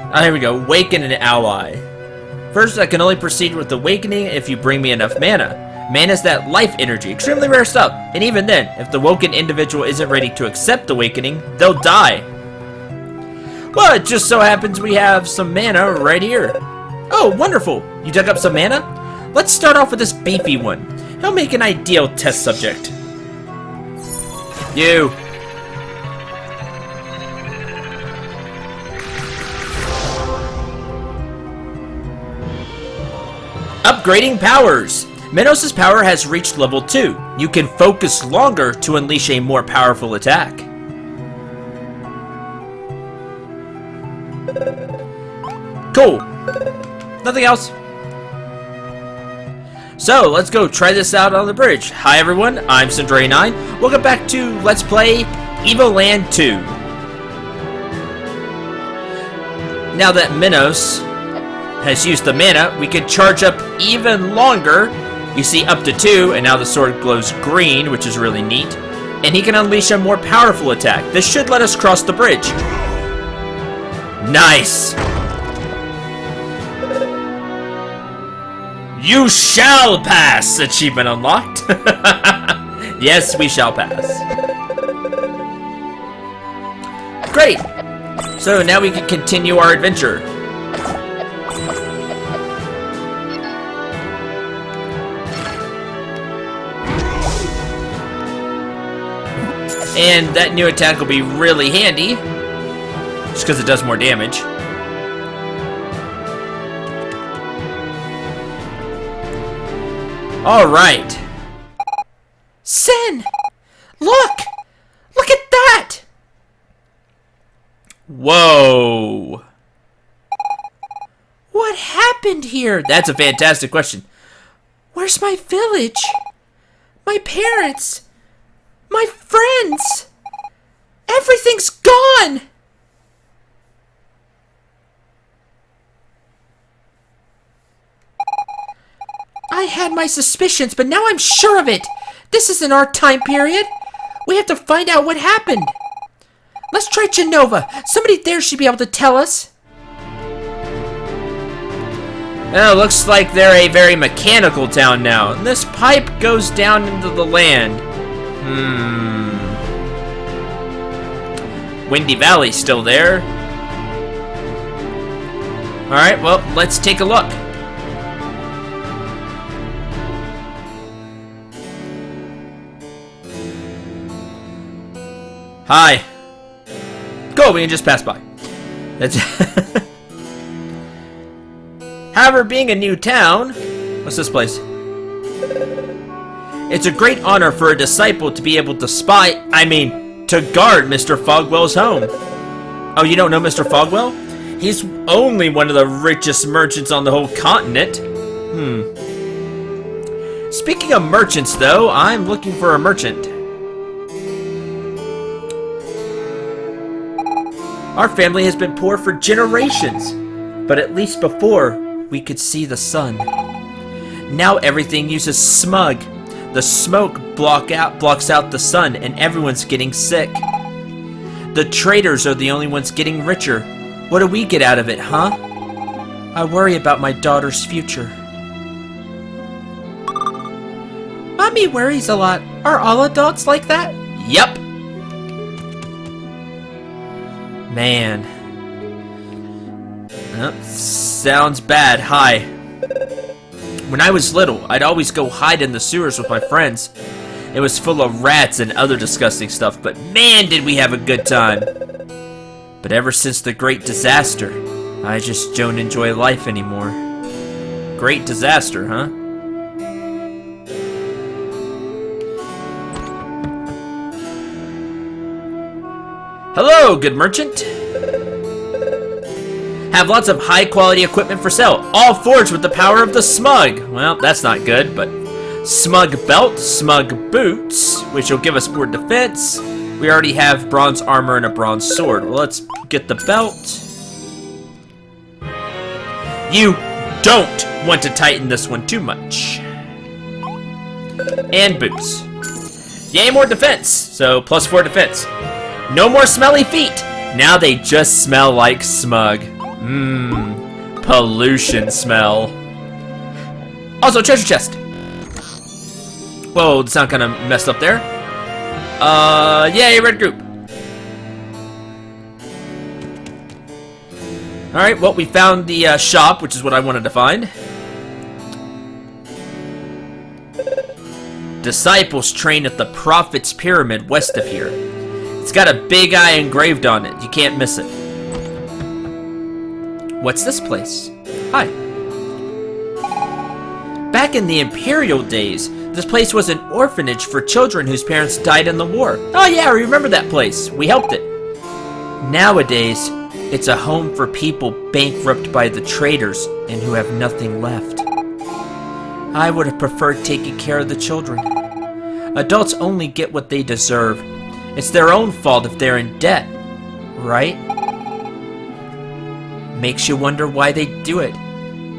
Ah, here we go. Awaken an ally. First, I can only proceed with awakening if you bring me enough mana. Mana is that life energy, extremely rare stuff. And even then, if the woken individual isn't ready to accept awakening, they'll die. Well, it just so happens we have some mana right here. Oh, wonderful. You dug up some mana? Let's start off with this beefy one. He'll make an ideal test subject. You. Upgrading powers. Minos' power has reached level 2. You can focus longer to unleash a more powerful attack. Cool. Nothing else. So, let's go try this out on the bridge. Hi everyone, I'm Cendril 9. Welcome back to Let's Play Evoland 2. Now that Minos has used the mana, we can charge up even longer. You see up to 2, and now the sword glows green, which is really neat. And he can unleash a more powerful attack. This should let us cross the bridge. Nice! You shall pass! Achievement unlocked. Yes, we shall pass. Great! So now we can continue our adventure. And that new attack will be really handy, just because it does more damage. Alright. Sen! Look! Look at that! Whoa. What happened here? That's a fantastic question. Where's my village? My parents? My friends! Everything's gone! I had my suspicions, but now I'm sure of it! This isn't our time period! We have to find out what happened! Let's try Genova! Somebody there should be able to tell us! Oh, looks like they're a very mechanical town now. And this pipe goes down into the land. Windy Valley's still there. Alright, well, let's take a look. Hi. Go, we can just pass by. That's However, being a new town... What's this place? It's a great honor for a disciple to be able to to guard Mr. Fogwell's home. Oh, you don't know Mr. Fogwell? He's only one of the richest merchants on the whole continent. Speaking of merchants, though, I'm looking for a merchant. Our family has been poor for generations, but at least before we could see the sun. Now everything uses smog. The smoke blocks out the sun, and everyone's getting sick. The traders are the only ones getting richer. What do we get out of it, huh? I worry about my daughter's future. Mommy worries a lot. Are all adults like that? Yep. Man. Sounds bad. Hi. When I was little, I'd always go hide in the sewers with my friends. It was full of rats and other disgusting stuff, but man, did we have a good time. But ever since the Great Disaster, I just don't enjoy life anymore. Great disaster, huh? Hello, good merchant. Have lots of high-quality equipment for sale, all forged with the power of the smug. Well, that's not good, but smug belt, smug boots, which will give us more defense. We already have bronze armor and a bronze sword. Well, let's get the belt. You don't want to tighten this one too much. And boots. Yay, more defense. So, +4 defense. No more smelly feet. Now they just smell like smug. Pollution smell. Also, treasure chest. Whoa, the sound kind of messed up there. Yay, red group. Alright, well, we found the shop, which is what I wanted to find. Disciples train at the Prophet's Pyramid west of here. It's got a big eye engraved on it. You can't miss it. What's this place? Hi. Back in the Imperial days, this place was an orphanage for children whose parents died in the war. Oh yeah, I remember that place. We helped it. Nowadays, it's a home for people bankrupt by the traders and who have nothing left. I would have preferred taking care of the children. Adults only get what they deserve. It's their own fault if they're in debt, right? Makes you wonder why they do it.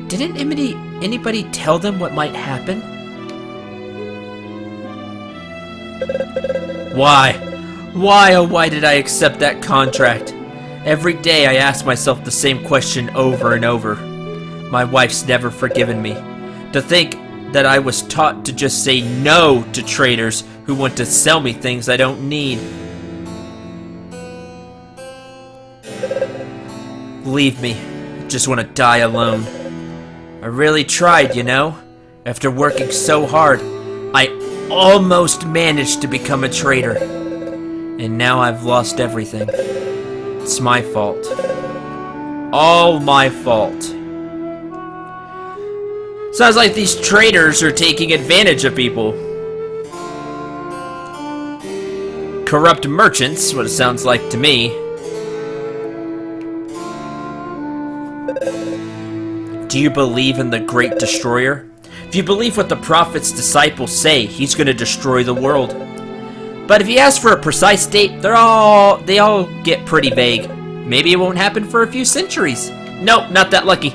Didn't anybody tell them what might happen? Why? Why, oh why did I accept that contract? Every day I ask myself the same question over and over. My wife's never forgiven me. To think that I was taught to just say no to traders who want to sell me things I don't need. Leave me. I just want to die alone. I really tried, you know? After working so hard, I almost managed to become a trader. And now I've lost everything. It's my fault. All my fault. Sounds like these traders are taking advantage of people. Corrupt merchants, what it sounds like to me. Do you believe in the Great Destroyer? If you believe what the Prophet's disciples say, he's going to destroy the world. But if you ask for a precise date, they all get pretty vague. Maybe it won't happen for a few centuries. Nope, not that lucky.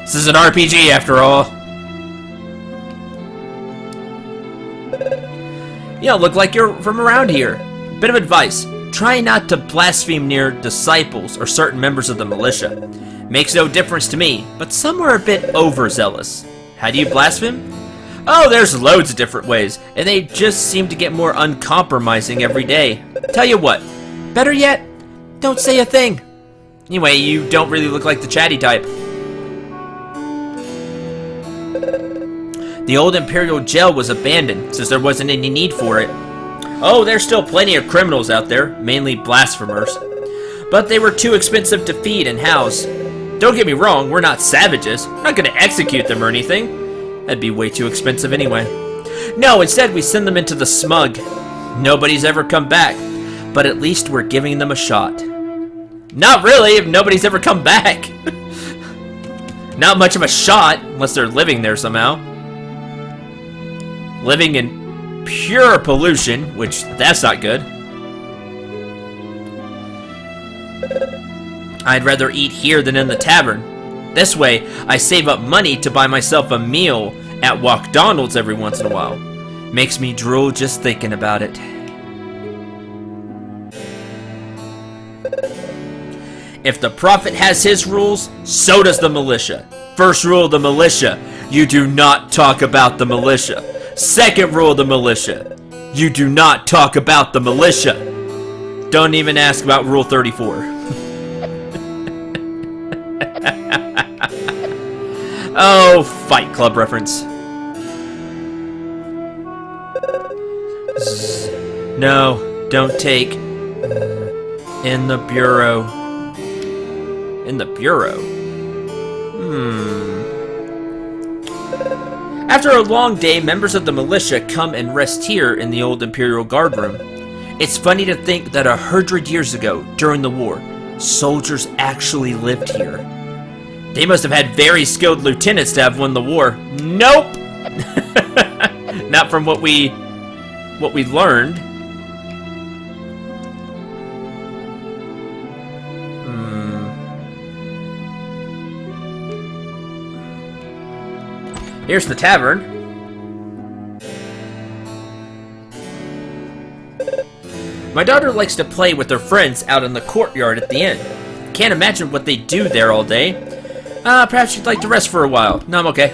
This is an RPG after all. You don't look like you're from around here. Bit of advice. Try not to blaspheme near disciples or certain members of the militia. Makes no difference to me, but some are a bit overzealous. How do you blaspheme? Oh, there's loads of different ways, and they just seem to get more uncompromising every day. Tell you what, better yet, don't say a thing. Anyway, you don't really look like the chatty type. The old Imperial Jail was abandoned, since there wasn't any need for it. Oh, there's still plenty of criminals out there, mainly blasphemers. But they were too expensive to feed and house. Don't get me wrong, we're not savages. We're not gonna execute them or anything. That'd be way too expensive anyway. No, instead we send them into the smug. Nobody's ever come back, but at least we're giving them a shot. Not really, if nobody's ever come back. Not much of a shot, unless they're living there somehow. Living in pure pollution, which that's not good. I'd rather eat here than in the tavern. This way, I save up money to buy myself a meal at McDonald's every once in a while. Makes me drool just thinking about it. If the Prophet has his rules, so does the militia. First rule of the militia, you do not talk about the militia. Second rule of the militia, you do not talk about the militia. Don't even ask about Rule 34. Oh, Fight Club reference. No, don't take. In the bureau. In the bureau? After a long day, members of the militia come and rest here in the old Imperial Guard room. It's funny to think that 100 years ago, during the war, soldiers actually lived here. They must have had very skilled lieutenants to have won the war. Nope! Not from what we learned. Here's the tavern. My daughter likes to play with her friends out in the courtyard at the inn. Can't imagine what they do there all day. Perhaps you'd like to rest for a while. No, I'm okay.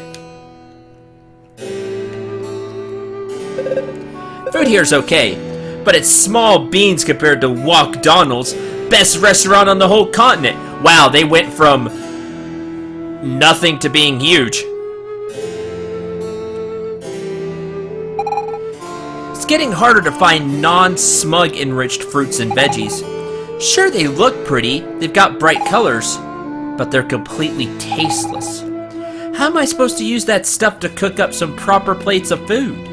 Food here's okay, but it's small beans compared to Walk-Donald's, best restaurant on the whole continent. Wow, they went from nothing to being huge. It's getting harder to find non-smug enriched fruits and veggies. Sure, they look pretty, they've got bright colors, but they're completely tasteless. How am I supposed to use that stuff to cook up some proper plates of food?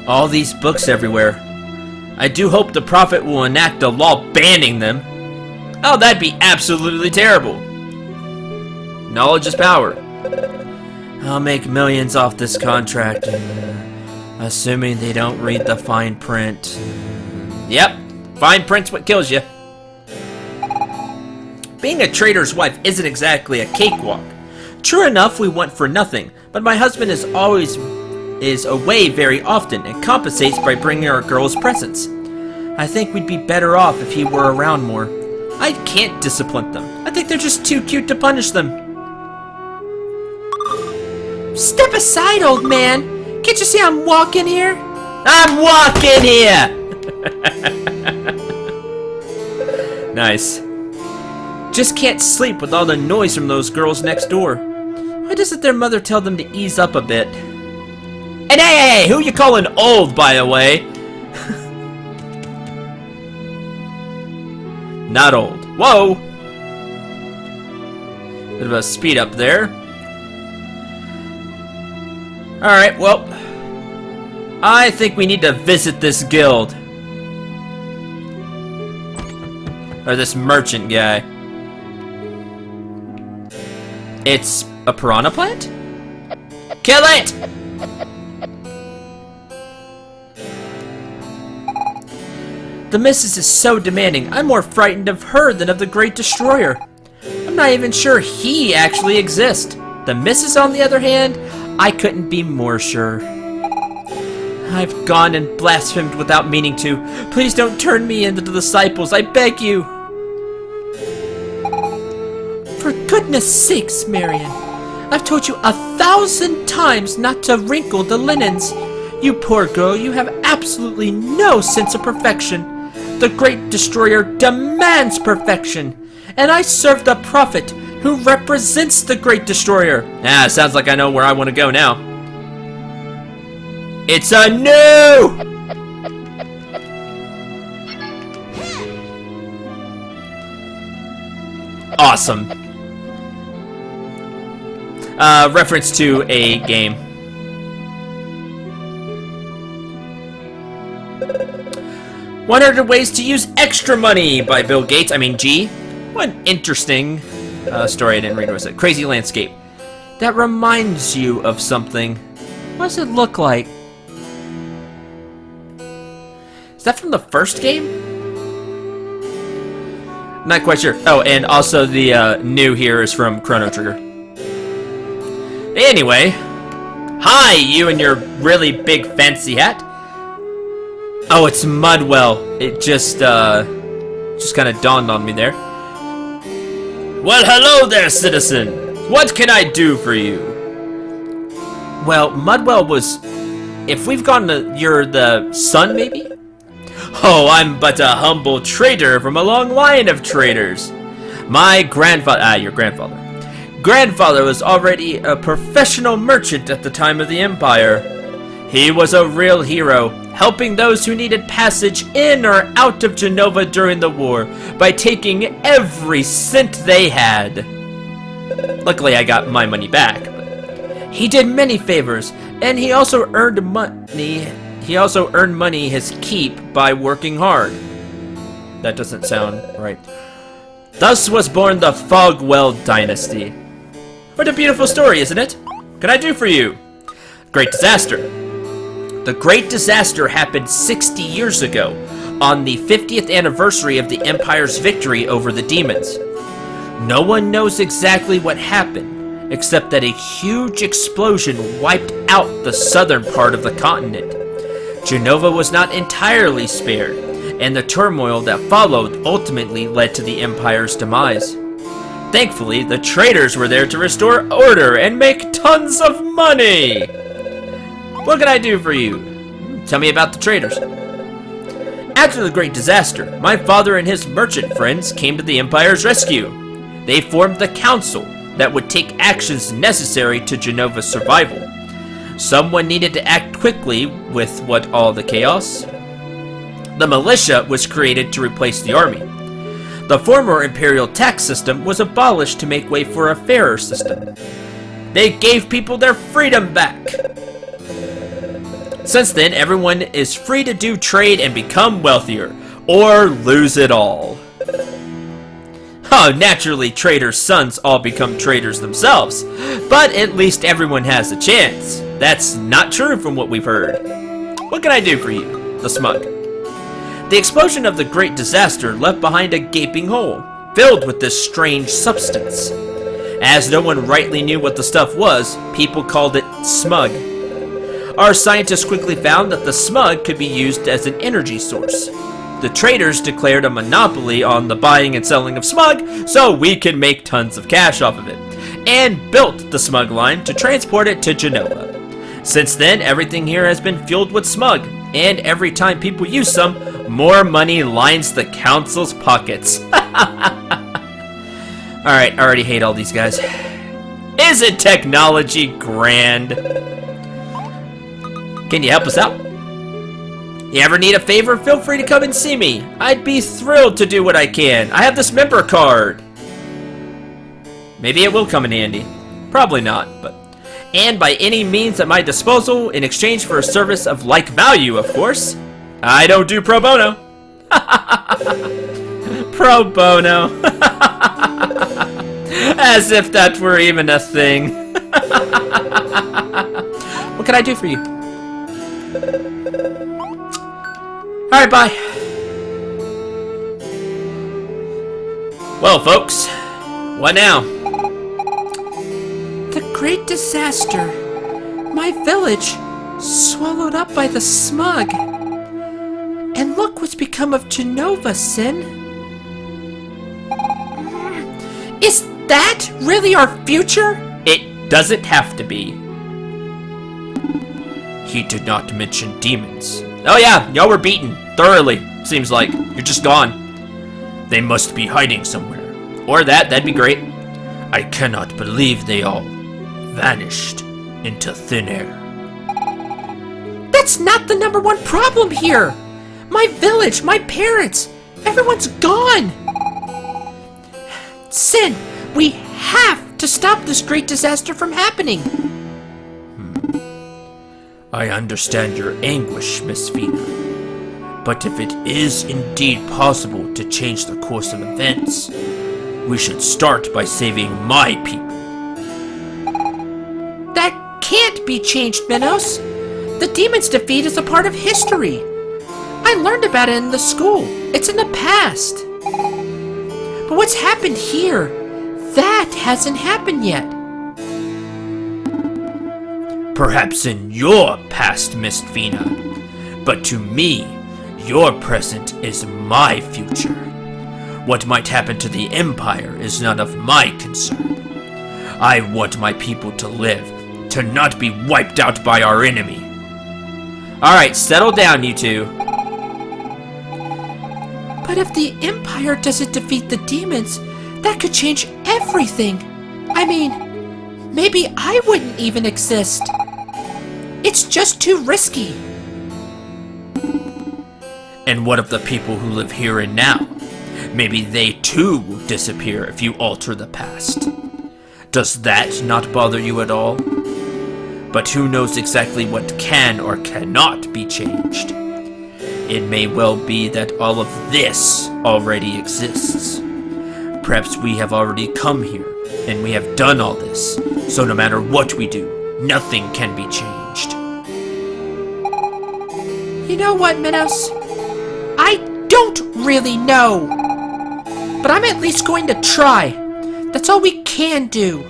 All these books everywhere. I do hope the prophet will enact a law banning them. Oh, that'd be absolutely terrible. Knowledge is power. I'll make millions off this contract, assuming they don't read the fine print. Yep, fine print's what kills you. Being a trader's wife isn't exactly a cakewalk. True enough, we want for nothing, but my husband is away very often and compensates by bringing our girls presents. I think we'd be better off if he were around more. I can't discipline them. I think they're just too cute to punish them. Step aside, old man. Can't you see I'm walking here? I'm walking here! Nice. Just can't sleep with all the noise from those girls next door. Why doesn't their mother tell them to ease up a bit? And hey, who you calling old, by the way? Not old. Whoa! Bit of a speed up there. Alright, well, I think we need to visit this guild. Or this merchant guy. It's a piranha plant? Kill it! The missus is so demanding, I'm more frightened of her than of the Great Destroyer. I'm not even sure he actually exists. The missus, on the other hand, I couldn't be more sure. I've gone and blasphemed without meaning to. Please don't turn me into the disciples, I beg you. For goodness sakes, Marion. I've told you 1,000 times not to wrinkle the linens. You poor girl, you have absolutely no sense of perfection. The Great Destroyer demands perfection, and I serve the prophet who represents the Great Destroyer. Ah, sounds like I know where I want to go now. It's a no! Awesome. Reference to a game. "100 Ways to Use Extra Money" by Bill Gates. G. What an interesting story. I didn't read what it said. Crazy landscape. That reminds you of something. What does it look like? Is that from the first game? Not quite sure. Oh, and also the new here is from Chrono Trigger. Anyway. Hi, you and your really big fancy hat. Oh, it's Mudwell. It just kind of dawned on me there. Well, hello there, citizen. What can I do for you? Well, Mudwell was... If we've gone to... You're the son, maybe? Oh, I'm but a humble trader from a long line of traders. My grandfather... your grandfather. Grandfather was already a professional merchant at the time of the Empire. He was a real hero, helping those who needed passage in or out of Genova during the war by taking every cent they had. Luckily, I got my money back. But he did many favors, and he also earned money. He also earned money his keep by working hard. That doesn't sound right. Thus was born the Fogwell dynasty. What a beautiful story, isn't it? What can I do for you? Great disaster. The Great Disaster happened 60 years ago, on the 50th anniversary of the Empire's victory over the demons. No one knows exactly what happened, except that a huge explosion wiped out the southern part of the continent. Genova was not entirely spared, and the turmoil that followed ultimately led to the Empire's demise. Thankfully, the traders were there to restore order and make tons of money! What can I do for you? Tell me about the traders. After the Great Disaster, my father and his merchant friends came to the Empire's rescue. They formed the council that would take actions necessary to Genova's survival. Someone needed to act quickly with all the chaos. The militia was created to replace the army. The former imperial tax system was abolished to make way for a fairer system. They gave people their freedom back. Since then, everyone is free to do trade and become wealthier, or lose it all. Oh, naturally, traders' sons all become traders themselves, but at least everyone has a chance. That's not true from what we've heard. What can I do for you? The smug. The explosion of the Great Disaster left behind a gaping hole, filled with this strange substance. As no one rightly knew what the stuff was, people called it smug. Our scientists quickly found that the smug could be used as an energy source. The traders declared a monopoly on the buying and selling of smug, so we can make tons of cash off of it, and built the smug line to transport it to Genova. Since then, everything here has been fueled with smug, and every time people use some, more money lines the council's pockets. Alright, I already hate all these guys. Isn't technology grand? Can you help us out? You ever need a favor, feel free to come and see me. I'd be thrilled to do what I can. I have this member card. Maybe it will come in handy. Probably not, but... And by any means at my disposal, in exchange for a service of like value, of course. I don't do pro bono. Pro bono. As if that were even a thing. What can I do for you? Alright, bye. Well, folks, what now? The Great Disaster. My village swallowed up by the smug. And look what's become of Genova, Sin. Is that really our future? It doesn't have to be. He did not mention demons. Oh yeah, y'all were beaten. Thoroughly. Seems like. You're just gone. They must be hiding somewhere. Or that'd be great. I cannot believe they all vanished into thin air. That's not the number one problem here. My village, my parents, everyone's gone. Sin, we have to stop this great disaster from happening. I understand your anguish, Miss Fina. But if it is indeed possible to change the course of events, we should start by saving my people. That can't be changed, Minos. The demon's defeat is a part of history. I learned about it in the school. It's in the past. But what's happened here? That hasn't happened yet. Perhaps in your past, Miss Fina. But to me, your present is my future. What might happen to the Empire is none of my concern. I want my people to live, to not be wiped out by our enemy. Alright, settle down, you two. But if the Empire doesn't defeat the demons, that could change everything. I mean, maybe I wouldn't even exist. It's just too risky. And what of the people who live here and now? Maybe they too will disappear if you alter the past. Does that not bother you at all? But who knows exactly what can or cannot be changed? It may well be that all of this already exists. Perhaps we have already come here, and we have done all this, so no matter what we do, nothing can be changed. You know what, Minos? I don't really know. But I'm at least going to try. That's all we can do.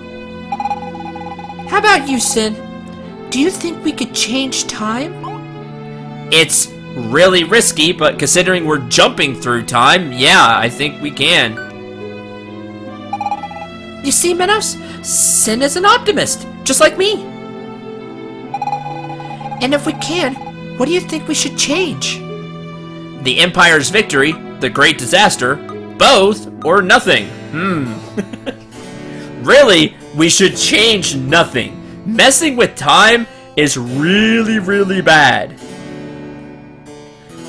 How about you, Sin? Do you think we could change time? It's really risky, but considering we're jumping through time, yeah, I think we can. You see, Minos? Sin is an optimist, just like me. And if we can, what do you think we should change? The Empire's victory, the Great Disaster, both or nothing. Really, we should change nothing. Messing with time is really, really bad.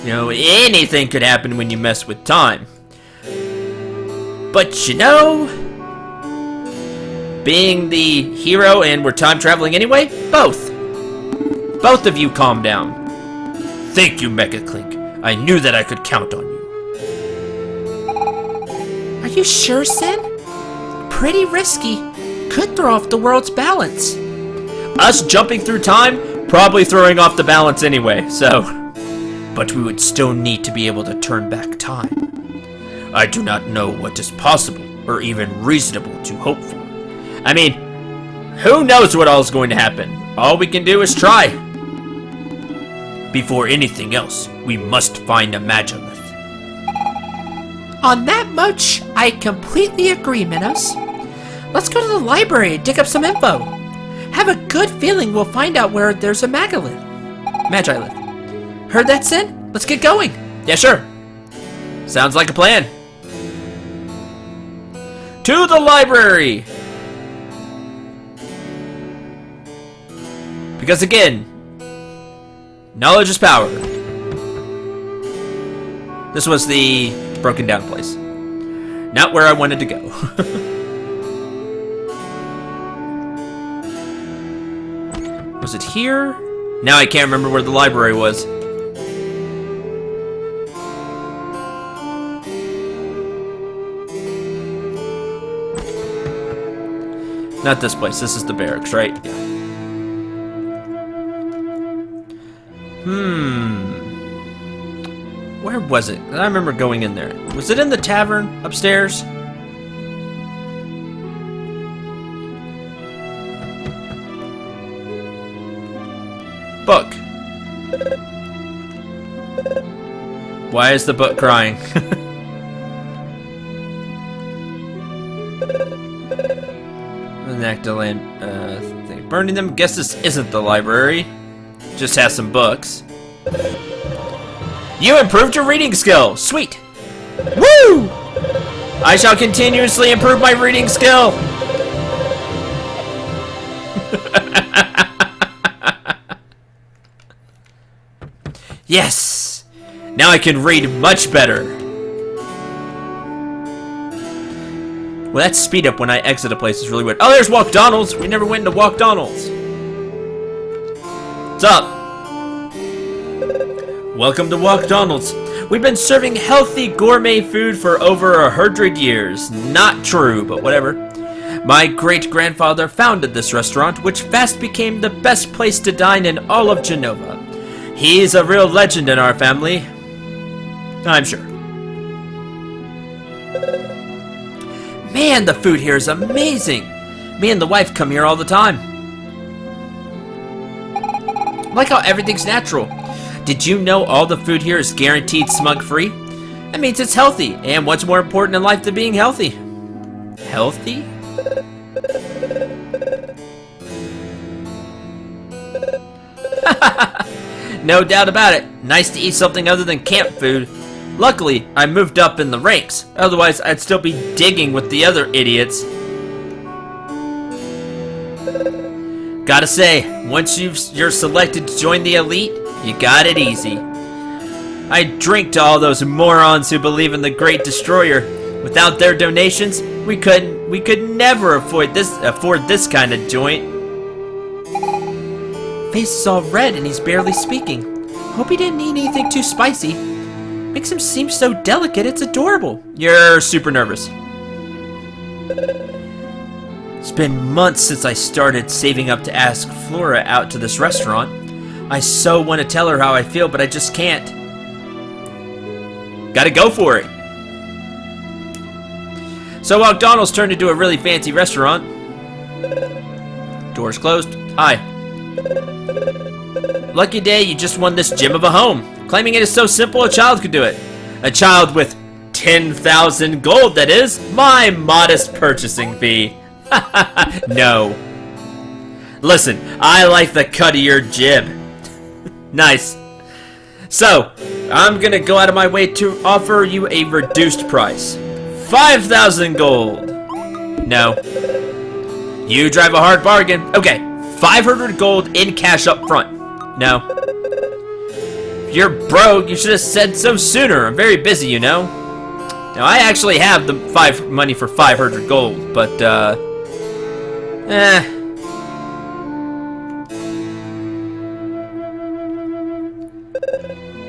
You know, anything could happen when you mess with time. But you know, being the hero and we're time traveling anyway, both. Both of you calm down. Thank you, Mecha Clink. I knew that I could count on you. Are you sure, Sin? Pretty risky. Could throw off the world's balance. Us jumping through time, probably throwing off the balance anyway, so. But we would still need to be able to turn back time. I do not know what is possible or even reasonable to hope for. I mean, who knows what all is going to happen? All we can do is try. Before anything else, we must find a Magilith. On that much, I completely agree, Minos. Let's go to the library and dig up some info. Have a good feeling we'll find out where there's a Magilith. Heard that, Sin? Let's get going. Yeah, sure. Sounds like a plan. To the library! Because again, knowledge is power. This was the broken down place. Not where I wanted to go. Was it here? Now I can't remember where the library was. Not this place. This is the barracks, right? Yeah. Where was it? I remember going in there. Was it in the tavern upstairs? Book. Why is the book crying? An Actoland thing. Burning them? Guess this isn't the library. Just has some books. You improved your reading skill! Sweet! Woo! I shall continuously improve my reading skill! Yes! Now I can read much better. Well, that speed up when I exit a place is really weird. Oh, there's Walkdonald's! We never went into Walkdonald's. What's up? Welcome to Walkdonald's. We've been serving healthy gourmet food for over 100 years. Not true, but whatever. My great-grandfather founded this restaurant, which fast became the best place to dine in all of Genova. He's a real legend in our family. I'm sure. Man, the food here is amazing. Me and the wife come here all the time. I like how everything's natural. Did you know all the food here is guaranteed smug-free? That means it's healthy, and what's more important in life than being healthy? Healthy? No doubt about it. Nice to eat something other than camp food. Luckily, I moved up in the ranks. Otherwise, I'd still be digging with the other idiots. Gotta say, once you're selected to join the elite, you got it easy. I drink to all those morons who believe in the Great Destroyer. Without their donations, we could never afford this kind of joint. Face is all red and he's barely speaking. Hope he didn't eat anything too spicy. Makes him seem so delicate, it's adorable. You're super nervous. It's been months since I started saving up to ask Flora out to this restaurant. I so want to tell her how I feel, but I just can't. Gotta go for it. So while Donald's turned into a really fancy restaurant. Doors closed. Hi. Lucky day, you just won this gem of a home. Claiming it is so simple a child could do it. A child with 10,000 gold, that is. My modest purchasing fee. No. Listen, I like the cut of your jib. Nice. So, I'm gonna go out of my way to offer you a reduced price. 5,000 gold. No. You drive a hard bargain. Okay, 500 gold in cash up front. No. If you're broke, you should have said so sooner. I'm very busy, you know. Now, I actually have the money for 500 gold, but,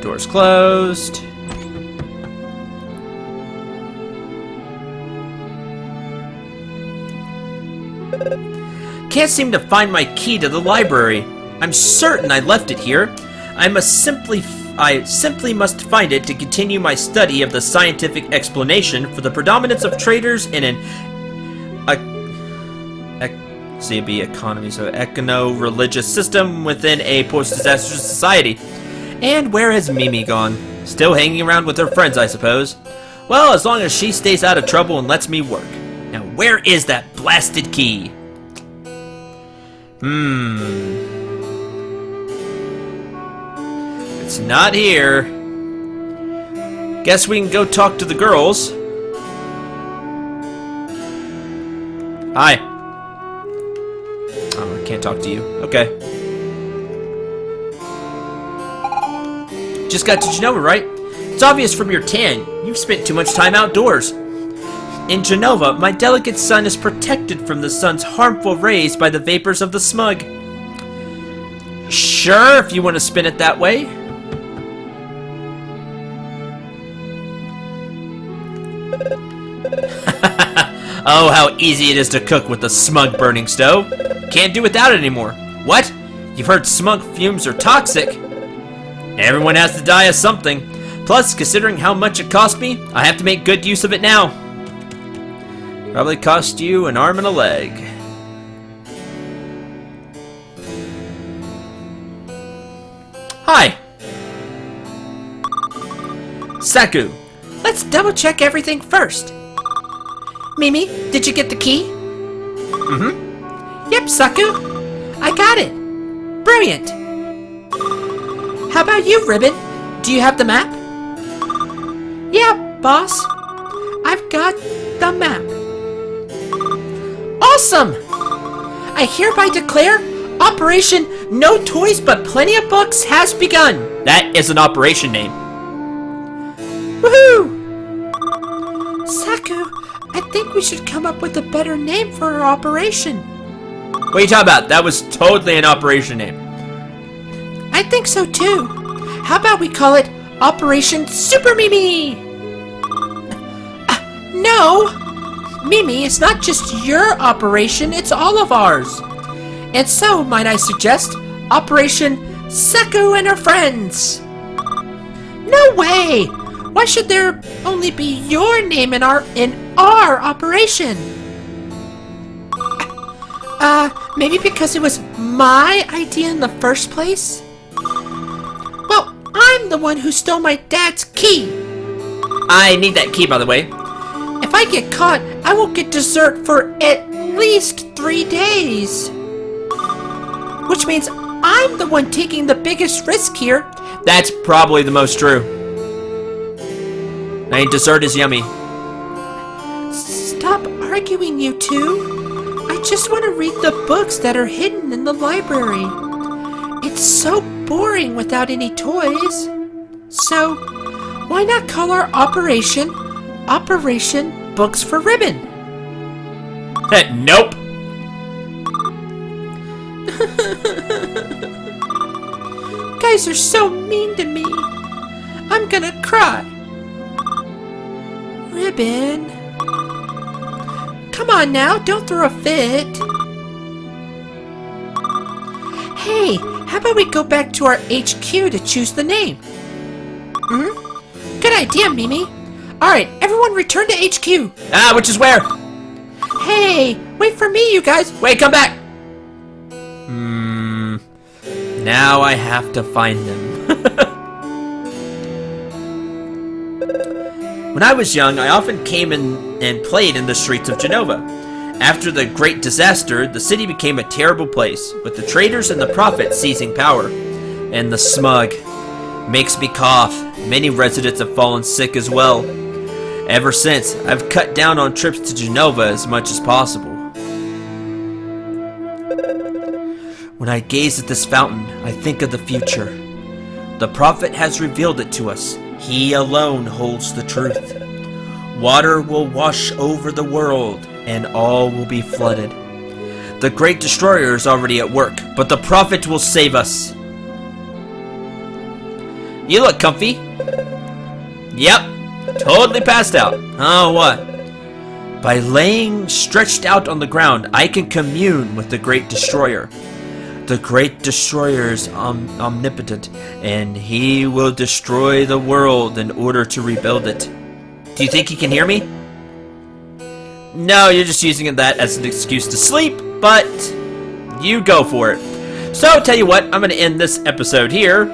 Doors closed. Can't seem to find my key to the library. I'm certain I left it here. I simply must find it to continue my study of the scientific explanation for the predominance of traders in an economy, so econo-religious system within a post-disaster society. And where has Mimi gone? Still hanging around with her friends, I suppose. Well, as long as she stays out of trouble and lets me work. Now, where is that blasted key? It's not here. Guess we can go talk to the girls. Hi. Oh, I can't talk to you. Okay. Just got to Genova, right? It's obvious from your tan. You've spent too much time outdoors. In Genova, my delicate sun is protected from the sun's harmful rays by the vapors of the smug. Sure, if you want to spin it that way. Oh, how easy it is to cook with the smug burning stove. Can't do without it anymore. What? You've heard smug fumes are toxic? Everyone has to die of something. Plus, considering how much it cost me, I have to make good use of it now. Probably cost you an arm and a leg. Hi. Saku. Let's double check everything first. Mimi, did you get the key? Mm-hmm. Yep, Saku. I got it. Brilliant. How about you, Ribbon? Do you have the map? Yeah, boss. I've got the map. Awesome! I hereby declare Operation No Toys But Plenty of Books has begun. That is an operation name. Woohoo! Saku, I think we should come up with a better name for our operation. What are you talking about? That was totally an operation name. I think so too. How about we call it Operation Super Mimi? No! Mimi, it's not just your operation, it's all of ours. And so, might I suggest, Operation Saku and her friends. No way! Why should there only be your name in our operation? Maybe because it was my idea in the first place? Well, I'm the one who stole my dad's key. I need that key, by the way. If I get caught, I will get dessert for at least 3 days. Which means I'm the one taking the biggest risk here. That's probably the most true. I mean, dessert is yummy. Stop arguing, you two. I just want to read the books that are hidden in the library. It's so boring without any toys. So, why not call our operation Operation Books for Ribbon? Nope. Guys are so mean to me. I'm gonna cry. Ribbon. Come on now, don't throw a fit. Hey, how about we go back to our HQ to choose the name? Good idea, Mimi. Alright, everyone return to HQ. Ah, which is where? Hey, wait for me, you guys. Wait, come back! Now I have to find them. When I was young, I often came in and played in the streets of Genova. After the Great Disaster, the city became a terrible place, with the traitors and the prophets seizing power. And the smug makes me cough. Many residents have fallen sick as well. Ever since, I've cut down on trips to Genova as much as possible. When I gaze at this fountain, I think of the future. The prophet has revealed it to us. He alone holds the truth. Water will wash over the world, and all will be flooded. The Great Destroyer is already at work, but the prophet will save us. You look comfy. Yep, totally passed out. Oh, what? By laying stretched out on the ground, I can commune with the Great Destroyer. The Great Destroyer is omnipotent, and he will destroy the world in order to rebuild it. Do you think he can hear me? No, you're just using that as an excuse to sleep, but you go for it. So, tell you what, I'm going to end this episode here,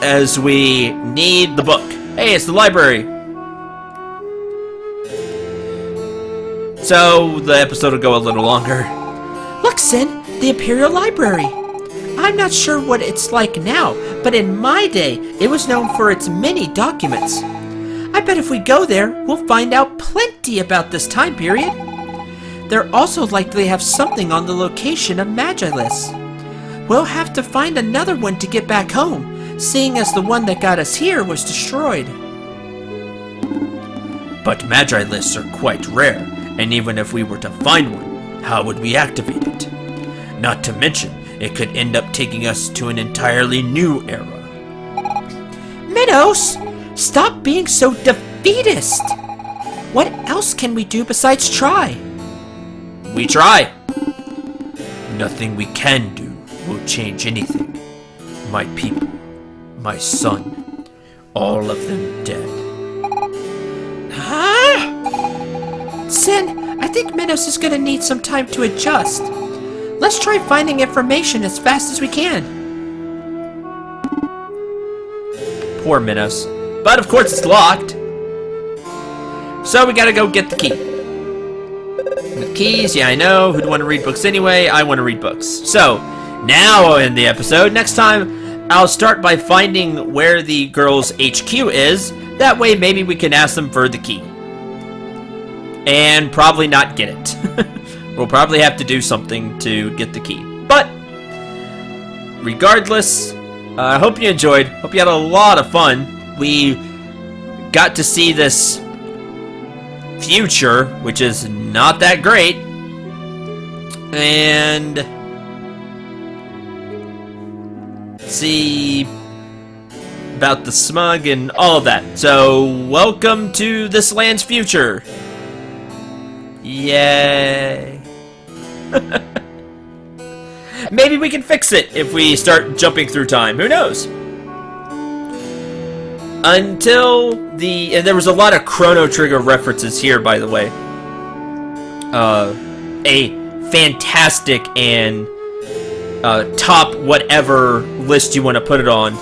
as we need the book. Hey, it's the library. So, the episode will go a little longer. Look, Sin, the Imperial Library. I'm not sure what it's like now, but in my day, it was known for its many documents. I bet if we go there, we'll find out plenty about this time period. They're also likely to have something on the location of Magilus. We'll have to find another one to get back home, seeing as the one that got us here was destroyed. But Magilus are quite rare, and even if we were to find one, how would we activate it? Not to mention, it could end up taking us to an entirely new era. Minos, stop being so defeatist! What else can we do besides try? We try! Nothing we can do will change anything. My people, my son, all of them dead. Huh? Sin, I think Minos is gonna need some time to adjust. Let's try finding information as fast as we can. Poor Minos. But of course it's locked. So we gotta go get the key. The keys, yeah I know. Who'd want to read books anyway? I want to read books. So, now in the episode, next time, I'll start by finding where the girls' HQ is. That way maybe we can ask them for the key. And probably not get it. We'll probably have to do something to get the key. But, regardless, I hope you enjoyed. Hope you had a lot of fun. We got to see this future, which is not that great. And see about the smug and all of that. So, welcome to this land's future. Yay. Maybe we can fix it if we start jumping through time. Who knows? Until the... And there was a lot of Chrono Trigger references here, by the way. A fantastic and top whatever list you want to put it on.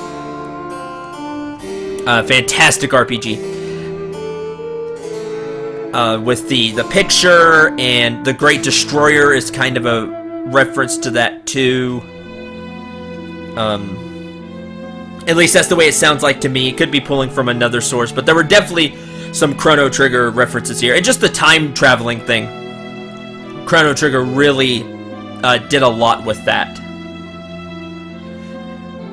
Fantastic RPG. With the picture, and the Great Destroyer is kind of a reference to that too. At least that's the way it sounds like to me. It could be pulling from another source, but there were definitely some Chrono Trigger references here. And just the time traveling thing. Chrono Trigger really did a lot with that.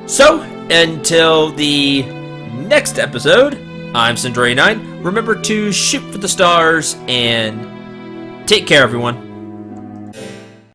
So, until the next episode, I'm Cendril 9. Remember to shoot for the stars and take care, everyone.